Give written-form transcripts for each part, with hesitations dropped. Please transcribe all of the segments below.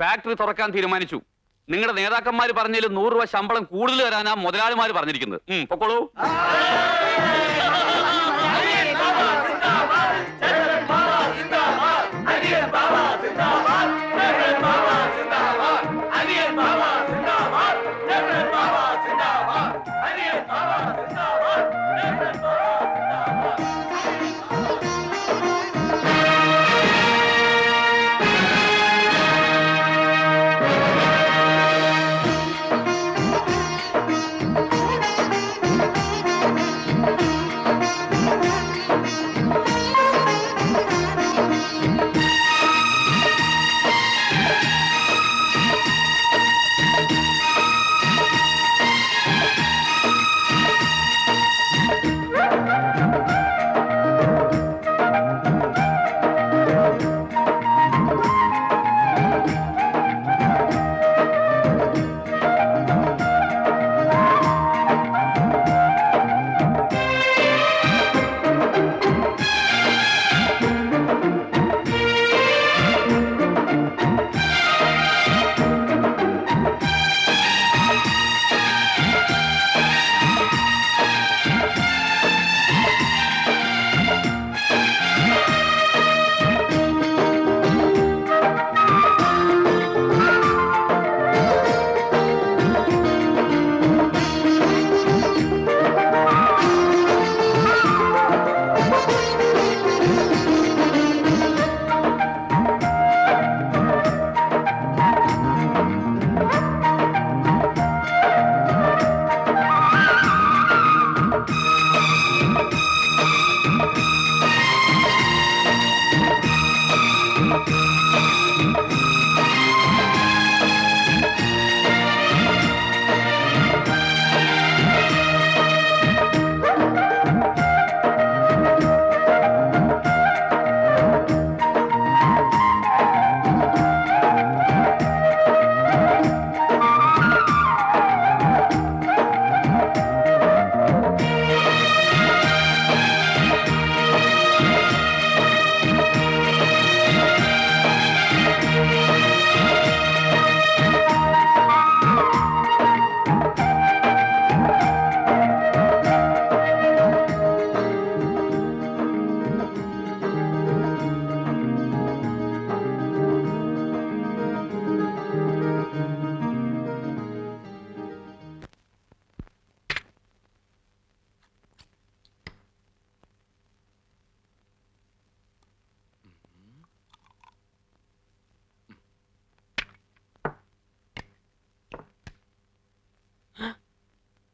Factory തുറക്കാൻ തീരുമാനിച്ചു. നിങ്ങളുടെ നേതാക്കന്മാർ പറഞ്ഞതിൽ 100 രൂപ ശമ്പളം കൂടുതൽ തരാനാ മുതലാളിമാർ പറഞ്ഞിരിക്കുന്നത്. പൊക്കോളൂ.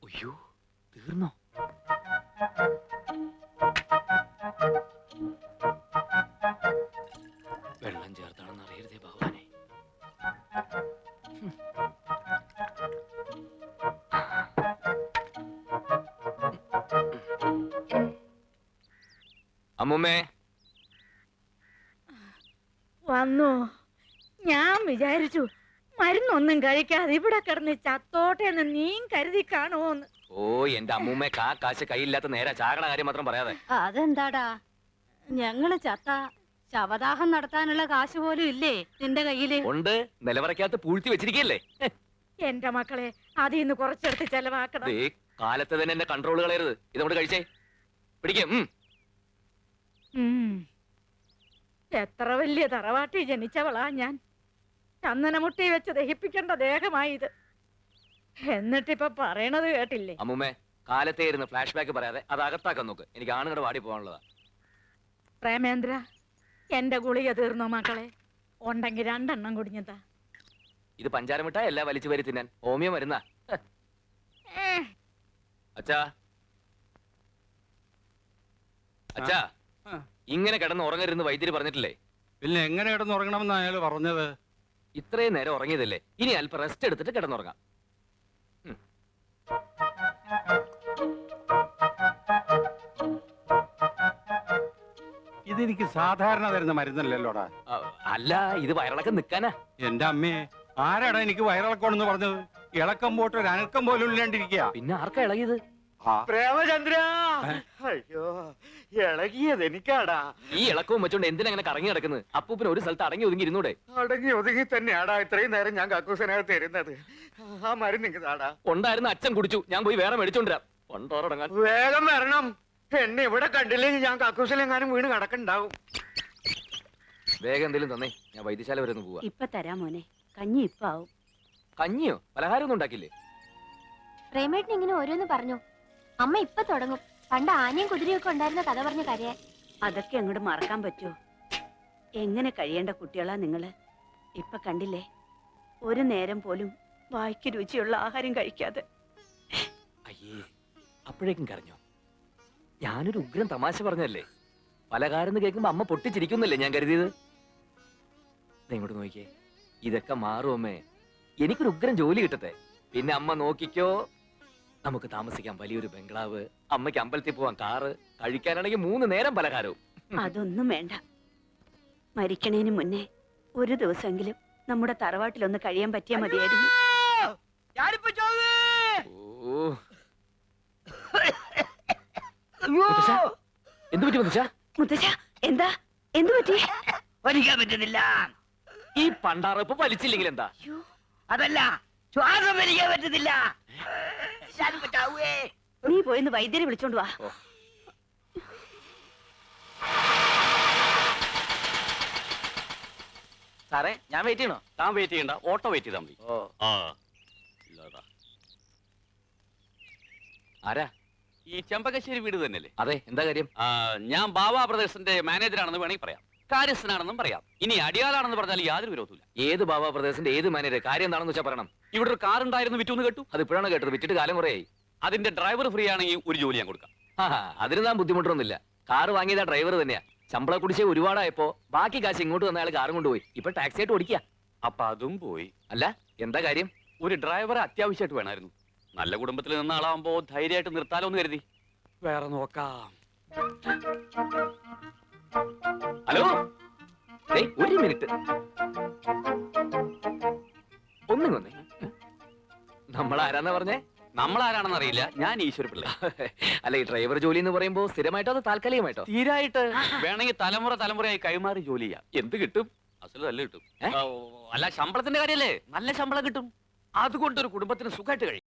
അയ്യോ, തീർന്നോ? വെള്ളം ചേർത്താണെന്ന് അറിയരുതേ ഭഗവാനെ. അമ്മൂമ്മേ വന്നു. ഞാൻ വിചാരിച്ചു മരുന്നൊന്നും കഴിക്കാതെ ഇവിടെ കിടന്ന് ചത്തോട്ടെ എന്ന് നീ കരുതി കാണുമോന്ന്. ഓ, എന്റെ അമ്മൂമ്മ കാശ് കയ്യില്ലാത്ത നേരെ ചാകണ കാര്യം മാത്രം പറയാതെ. അതെന്താടാ, ഞങ്ങള് ചത്ത ശവദാഹം നടത്താനുള്ള കാശ് പോലും ഇല്ലേ നിന്റെ കയ്യില്? ഉണ്ട്, നിലവറയ്ക്കകത്ത് പൂഴ്ത്തി വെച്ചിരിക്കല്ലേ. എന്റെ മക്കളെ, അതിൽ നിന്ന് കുറച്ചെടുത്ത് ചെലവാക്കണം. കാലത്ത് തന്നെ എന്റെ കൺട്രോൾ കളയരുത്. ഇതോട് കഴിച്ചേ, പിടിക്കും. എത്ര വലിയ തറവാട്ടി ജനിച്ചവളാ ഞാൻ. ചന്ദനമുട്ടി വെച്ച് ദഹിപ്പിക്കേണ്ട ദേഹമായി ഇത്. എന്നിട്ടിപ്പൊ പറയണത് കേട്ടില്ലേ? അമ്മൂമ്മേ, കാലത്തേരുന്ന് ഫ്ലാഷ് ബാക്ക് പറയാതെ അത് അകത്താക്കാൻ നോക്ക്. എനിക്ക് ആണുങ്ങളുടെ വാടി പോകാനുള്ളതാ. പ്രേമേന്ദ്ര, എന്റെ ഗുളിക തീർന്നോ മക്കളെ? ഉണ്ടെങ്കിൽ 2 എണ്ണം കുടിഞ്ഞതാ. ഇത് പഞ്ചാര മിഠായി അല്ല വലിച്ചു വരി തിന്നാൻ. ഹോമിയോ മരുന്നാ. അച്ഛാ, അച്ഛാ, ഇങ്ങനെ കിടന്ന് ഉറങ്ങരുന്ന് വൈദ്യര് പറഞ്ഞിട്ടില്ലേ? പിന്നെ എങ്ങനെ കിടന്നുറങ്ങണമെന്ന് അയാൾ പറഞ്ഞത്? ഇത്രയും നേരം ഉറങ്ങിയതല്ലേ, ഇനി അല്പം റെസ്റ്റ് എടുത്തിട്ട് കിടന്നുറങ്ങാം. ഇതെനിക്ക് സാധാരണ തരുന്ന മരുന്നല്ലല്ലോടാ. അല്ല, ഇത് വയറിളക്കം നിക്കാനാ. എന്റെ അമ്മയെ, ആരാടാ എനിക്ക് വയറിളക്കമെന്ന് പറഞ്ഞത്? ഇളക്കം പോട്ട് ഒരു അനക്കം പോലും ഇല്ലാണ്ടിരിക്കുക. പിന്നെ ആർക്കാ ഇളകിയത്? പ്രേമചന്ദ്ര, അയ്യോ ഇളകിയത് എനിക്കാടാ. ഈ ഇളക്കവും വെച്ചോണ്ട് എന്തിനങ്ങനെ കറങ്ങി നടക്കുന്നത്? അപ്പൂപ്പിന് ഒരു സ്ഥലത്ത് അടങ്ങി ഒതുങ്ങി ഇരുന്നൂടെ? അടങ്ങി ഒതുങ്ങി തന്നെയാടാ ഇത്രയും നേരം ഞാൻ കക്കൂസനകത്ത് തരുന്നത്. ആ മരുന്ന് ഇങ്ങതാടാ. ഉണ്ടായിരുന്ന അച്ഛൻ കുടിച്ചു, ഞാൻ പോയി വേറെ മേടിച്ചോണ്ടിരാം. കൊണ്ടോറടങ്ങാൻ. വേഗം വരണം. എന്നെ ഇവിടെ കണ്ടില്ലെങ്കിൽ ഞാൻ കക്കൂസിലെങ്ങാനും വീണ് കിടക്കണ്ടാവും. വേഗം എന്തെങ്കിലും തന്നേ, ഞാൻ വൈദ്യശാല വരെ ഒന്ന് പോവാ. ഇപ്പൊ തരാം മോനെ, കഞ്ഞി ഇപ്പൊ ആവും. കഞ്ഞിയോ പലഹാരം ഒന്നും ഉണ്ടാക്കില്ലേ? പ്രേമേട്ടൻ ഇങ്ങനെ ഓരോന്ന് പറഞ്ഞു. അമ്മ ഇപ്പൊ തുടങ്ങും. പണ്ട് ആനയും കുതിരയൊക്കെ ഉണ്ടായിരുന്ന കഥ പറഞ്ഞ കരയാൻ. അതൊക്കെ അങ്ങോട്ട് മറക്കാൻ പറ്റുമോ? എങ്ങനെ കഴിയേണ്ട കുട്ടികളാ നിങ്ങള്. ഇപ്പൊ കണ്ടില്ലേ, ഒരു നേരം പോലും വായ്ക്ക് രുചിയുള്ള ആഹാരം കഴിക്കാതെ. അയ്യേ, അപ്പോഴേക്കും കരഞ്ഞോ? ഞാനൊരു ഉഗ്രം തമാശ പറഞ്ഞല്ലേ. പലഹാരം കേൾക്കുമ്പോ അമ്മ പൊട്ടിച്ചിരിക്കുന്നല്ലേ ഞാൻ കരുതിയത്. ദേ ഇങ്ങോട്ട് നോക്കിയേ, ഇതൊക്കെ മാറും അമ്മേ. എനിക്കൊരു ഉഗ്രം ജോലി കിട്ടട്ടെ, പിന്നെ അമ്മ നോക്കിക്കോ. നമുക്ക് താമസിക്കാൻ വലിയൊരു ബംഗ്ലാവ്, അമ്മയ്ക്ക് അമ്പലത്തിൽ പോവാൻ കാറ്, കഴിക്കാനാണെങ്കിൽ 3 നേരം പലഹാരവും. അതൊന്നും വേണ്ട. മരിക്കണേന് മുന്നേ ഒരു ദിവസമെങ്കിലും നമ്മുടെ തറവാട്ടിലൊന്ന് കഴിയാൻ പറ്റിയാ മതിയായിരുന്നു. ഓ, മുത്തശ്ശ, എന്ത് പറ്റി മുത്തശ്ശ? മുത്തശ്ശ, എന്താ എന്തു പറ്റി? വലിക്കാൻ പറ്റുന്നില്ല. ഈ പണ്ടാറപ്പ് വലിച്ചില്ലെങ്കിൽ എന്താ? അതല്ല, ശ്വാസം വലിക്കാൻ പറ്റുന്നില്ല. ശ്വാസം പറ്റാവേ. നീ പോയിന്ന് വൈദ്യരെ വിളിച്ചോണ്ട് വാ. ഓ. സാറേ, ഞാൻ വെയിറ്റ് ചെയ്യണോ? താൻ വെയിറ്റ് ചെയ്യണ്ട, ഓട്ടോ വെയിറ്റ് ചെയ്താൽ മതി. ഓ, ആ ഇല്ലടാ. ആരാ? ഈ ചെമ്പകശ്ശേരി വീട് തന്നെയല്ലേ? അതെ, എന്താ കാര്യം? ഞാൻ ബാബാ ബ്രദേഴ്സിന്റെ മാനേജറാണെന്ന് വേണമെങ്കിൽ പറയാം, കാര്യസ്ഥനാണെന്നും പറയാം. ഇനി അടിയാളാണെന്ന് പറഞ്ഞാൽ യാതൊരു വിരോധമില്ല. ഏത് ബാബാ പ്രദേശത്തിന്റെ ഏത് മാനേജർ? കാര്യം എന്താണെന്ന് വെച്ചാൽ പറയണം. ഇവിടെ ഒരു കാർ ഉണ്ടായിരുന്നു, വിറ്റു കേട്ടു. അത് ഇപ്പോഴാണ് കേട്ടത്, വിറ്റിട്ട് കാലം കുറയായി. അതിന്റെ ഡ്രൈവർ ഫ്രീ ആണെങ്കിൽ ഒരു ജോലി ഞാൻ കൊടുക്കാം. അതിന് താൻ ബുദ്ധിമുട്ടൊന്നുമില്ല. കാറ് വാങ്ങിയതാ ഡ്രൈവർ തന്നെയാ. ശമ്പള കുടിശ്ശേ ഒരുപാടായപ്പോ ബാക്കി കാശ് ഇങ്ങോട്ട് വന്ന അയാൾ കാറും കൊണ്ടുപോയി. ഇപ്പൊ ടാക്സി ആയിട്ട് ഓടിക്കുക. അപ്പൊ അതും പോയി. അല്ല, എന്താ കാര്യം? ഒരു ഡ്രൈവറെ അത്യാവശ്യമായിട്ട് വേണമായിരുന്നു. നല്ല കുടുംബത്തിൽ നിന്ന ആളാവുമ്പോ ധൈര്യമായിട്ട് നിർത്താലോ എന്ന് കരുതി. വേറെ നോക്കാം. ഹലോ, ഒരു മിനിറ്റ് ഒന്നും വന്നേ. നമ്മൾ ആരാന്നാ പറഞ്ഞേ? നമ്മളാരാണെന്ന് അറിയില്ല, ഞാൻ ഈശ്വരപിള്ള. അല്ല, ഈ ഡ്രൈവർ ജോലി എന്ന് പറയുമ്പോ സ്ഥിരമായിട്ടോ അതോ താൽക്കാലികമായിട്ടോ? തീരായിട്ട് വേണമെങ്കിൽ തലമുറയായി കൈമാറി ജോലി ചെയ്യാം. എന്ത് കിട്ടും? അസല് നല്ല കിട്ടും. അല്ല, ശമ്പളത്തിന്റെ കാര്യല്ലേ, നല്ല ശമ്പളം കിട്ടും. അതുകൊണ്ടൊരു കുടുംബത്തിന് സുഖമായിട്ട് കഴിയും.